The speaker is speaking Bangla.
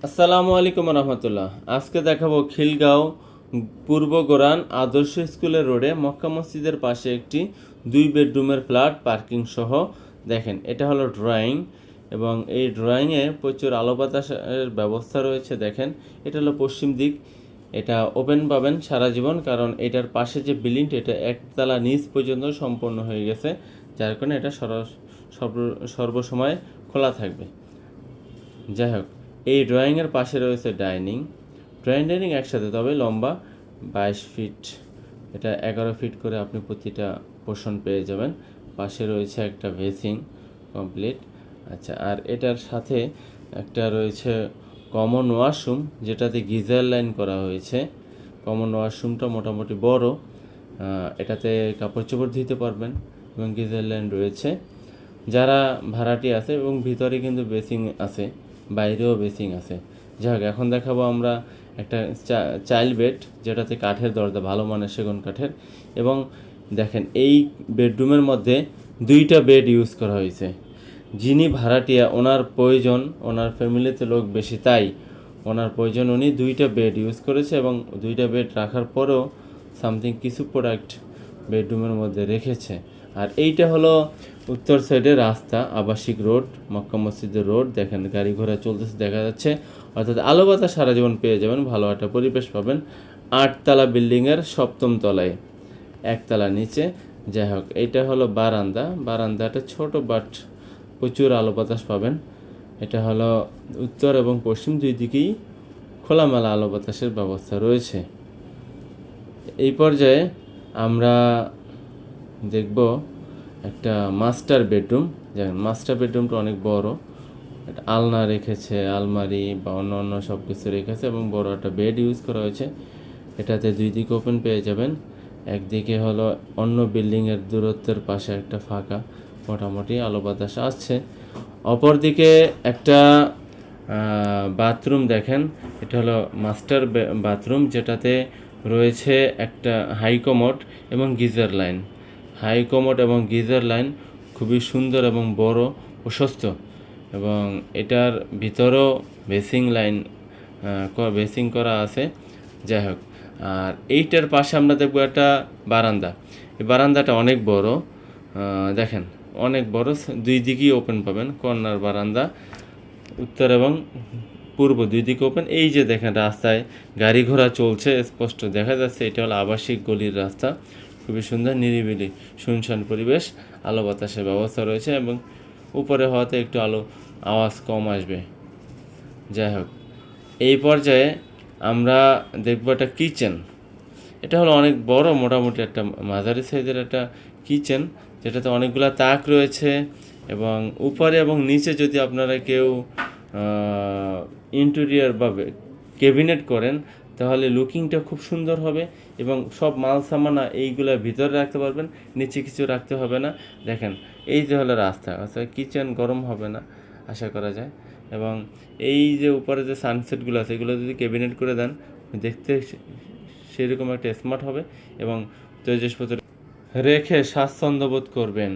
আসসালামু আলাইকুম রহমতুল্লাহ। আজকে দেখাবো খিলগাঁও পূর্ব গোরান আদর্শ স্কুলের রোডে মক্কা মসজিদের পাশে একটি 2 বেডরুমের ফ্ল্যাট পার্কিং সহ। দেখেন, এটা হলো ড্রয়িং এবং এই ড্রয়িংয়ে প্রচুর আলো বাতাসের ব্যবস্থা রয়েছে। দেখেন, এটা হলো পশ্চিম দিক। এটা ওপেন পাবেন সারা জীবন, কারণ এটার পাশে যে বিল্ডিংটা এটা একতলা নিচ পর্যন্ত সম্পন্ন হয়ে গেছে, যার কারণে এটা সর্বসময় খোলা থাকবে। যাই হোক, এই ড্রয়িংয়ের পাশে রয়েছে ডাইনিং একসাথে, তবে লম্বা 22 ফিট, এটা 11 ফিট করে আপনি প্রতিটা পোর্শন পেয়ে যাবেন। পাশে রয়েছে একটা বেসিং কমপ্লিট। আচ্ছা, আর এটার সাথে একটা রয়েছে কমন ওয়াশরুম, যেটাতে গিজার লাইন করা হয়েছে। কমন ওয়াশরুমটা মোটামুটি বড়, এটাতে কাপড় চোপড় ধুতে পারবেন এবং গিজার লাইন রয়েছে। যারা ভাড়াটি আছে এবং ভিতরে কিন্তু বেসিং আছে, বাইরেও বেসিং আছে। যাই হোক, এখন দেখাবো আমরা একটা চাইল্ড বেড, যেটাতে কাঠের দরজা, ভালো মানের সেগুন কাঠের। এবং দেখেন, এই বেডরুমের মধ্যে 2টা বেড ইউজ করা হয়েছে। যিনি ভাড়াটিয়া, ওনার প্রয়োজন, ওনার ফ্যামিলিতে লোক বেশি, তাই ওনার প্রয়োজন উনি 2টা বেড ইউজ করেছে এবং 2টা বেড রাখার পরেও সামথিং কিছু প্রোডাক্ট বেডরুমের মধ্যে রেখেছে। আর এইটা হলো উত্তর সাইডের রাস্তা, আবাসিক রোড, মক্কা মসজিদের রোড। দেখেন, গাড়ি ঘোড়া চলতেছে দেখা যাচ্ছে, অর্থাৎ আলো বাতাস সারা জীবন পেয়ে যাবেন, ভালো একটা পরিবেশ পাবেন। 8তলা বিল্ডিংয়ের 7ম তলায়, একতলা নিচে। যাই হোক, এইটা হলো বারান্দাটা ছোট, বাট প্রচুর আলো বাতাস পাবেন। এটা হলো উত্তর এবং পশ্চিম দুই দিকেই খোলামেলা আলো বাতাসের ব্যবস্থা রয়েছে। এই পর্যায়ে আমরা দেখব একটা মাস্টার বেডরুম। যেমন মাস্টার বেডরুমটা অনেক বড়, একটা আলনা রেখেছে, আলমারি বা অন্য সব কিছু রেখেছে এবং বড় একটা বেড ইউজ করা হয়েছে। এটাতে 2 দিক ওপেন পেয়ে যাবেন। একদিকে হলো অন্য বিল্ডিংয়ের দূরত্বের পাশে একটা ফাঁকা, মোটামুটি আলো বাতাস আসছে। অপরদিকে একটা বাথরুম দেখেন, এটা হলো মাস্টার বাথরুম, যেটাতে রয়েছে একটা হাই কমোড এবং গিজার লাইন। হাই কমোড এবং গিজার লাইন খুবই সুন্দর এবং বড়, প্রশস্ত, এবং এটার ভিতরেও বেসিং করা আছে। যাই হোক, আর এইটার পাশে আমরা দেখব একটা বারান্দা। এই বারান্দাটা অনেক বড়, দেখেন অনেক বড়, 2 দিকেই ওপেন পাবেন। কর্নার বারান্দা, উত্তর এবং পূর্ব 2 দিকে ওপেন। এই যে দেখেন, রাস্তায় গাড়ি ঘোড়া চলছে, স্পষ্ট দেখা যাচ্ছে এটা হলো আবাসিক গলির রাস্তা। খুবই সুন্দর, নিরিবিলি, শুনশান পরিবেশ, আলো বাতাসের ব্যবস্থা রয়েছে এবং উপরে হওয়াতে একটু আওয়াজ কম আসবে। যাই হোক, এই পর্যায়ে আমরা দেখব একটা কিচেন। এটা হলো অনেক বড়, মোটামুটি একটা মাঝারি সাইজের একটা কিচেন, যেটাতে অনেকগুলো তাক রয়েছে এবং উপরে এবং নিচে যদি আপনারা কেউ ইন্টেরিয়র বা ক্যাবিনেট করেন, তাহলে লুকিংটা খুব সুন্দর হবে এবং সব মাল সামানা এইগুলোর ভিতরে রাখতে পারবেন, নিচে কিছু রাখতে হবে না। দেখেন, এই যে হলো রাস্তা, অর্থাৎ কিচেন গরম হবে না আশা করা যায়। এবং এই যে উপরে যে সানসেটগুলো আছে, এগুলো যদি ক্যাবিনেট করে দেন, দেখতে সেরকম একটা স্মার্ট হবে এবং তৈজসপত্র রেখে স্বাচ্ছন্দ্য বোধ করবেন।